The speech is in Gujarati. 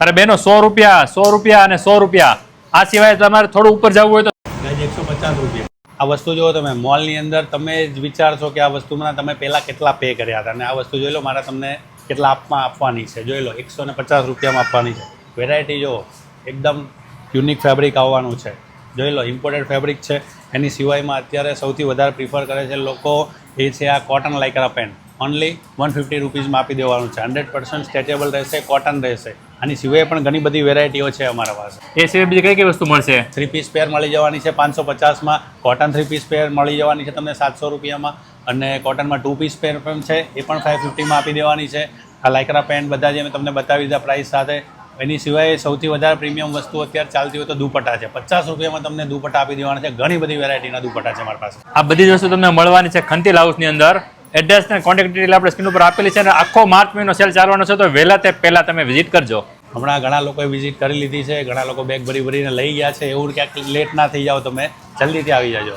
અરે બેનો 100 રૂપિયા 100 રૂપિયા અને 100 રૂપિયા. આ સિવાય તમારે થોડું ઉપર જવું હોય તો 150 રૂપિયા. આ વસ્તુ જો તમે મોલની અંદર તમે જ વિચારશો કે આ વસ્તુમાં તમે પહેલાં કેટલા પે કર્યા હતા, અને આ વસ્તુ જોઈ લો મારે તમને કેટલા આપવાની છે. જોઈ લો 150 રૂપિયામાં આપવાની છે. વેરાયટી જુઓ, એકદમ યુનિક ફેબ્રિક આવવાનું છે. જોઈ લો ઇમ્પોર્ટેડ ફેબ્રિક છે. એની સિવાયમાં અત્યારે સૌથી વધારે પ્રિફર કરે છે લોકો એ છે આ કોટન લાઇક્રા પેન્ટ. ઓનલી 150 રૂપીઝમાં આપી દેવાનું છે. 100% સ્ટ્રેચેબલ રહેશે, કોટન રહેશે. આની સિવાય પણ ઘણી બધી વેરાયટીઓ છે અમારા પાસે. એ સિવાય બીજી કઈ કઈ વસ્તુ મળશે? 3 પીસ પેર મળી જવાની છે 550માં. કોટન 3 પીસ પેર મળી જવાની છે તમને 700 રૂપિયામાં. અને કોટનમાં 2 પીસ પેર પણ છે, એ પણ 550માં આપી દેવાની છે. આ લાઇક્રા પેન્ટ બધા જે મેં તમને બતાવી દીધા પ્રાઇસ સાથે. એની સિવાય સૌથી વધારે પ્રીમિયમ વસ્તુ અત્યારે ચાલતી હોય તો દુપટ્ટા છે. 50 રૂપિયામાં તમને દુપટ્ટા આપી દેવાના છે. ઘણી બધી વેરાયટીના દુપટ્ટા છે અમારી પાસે. આ બધી જ વસ્તુ તમને મળવાની છે ખંતીલ હાઉસની અંદર. એડ્રેસ ને કોન્ટેક્ટ ડિટેલ આપણે સ્ક્રીન ઉપર આપેલી છે. અને આખો માર્ચ મહિનો સેલ ચાલવાનો છે, તો વહેલા તે પહેલાં તમે વિઝિટ કરજો. હમણાં ઘણા લોકોએ વિઝિટ કરી લીધી છે, ઘણા લોકો બેગ ભરીને લઈ ગયા છે. એવું ક્યાંક લેટ ના થઈ જાઓ, તમે જલ્દીથી આવી જાજો.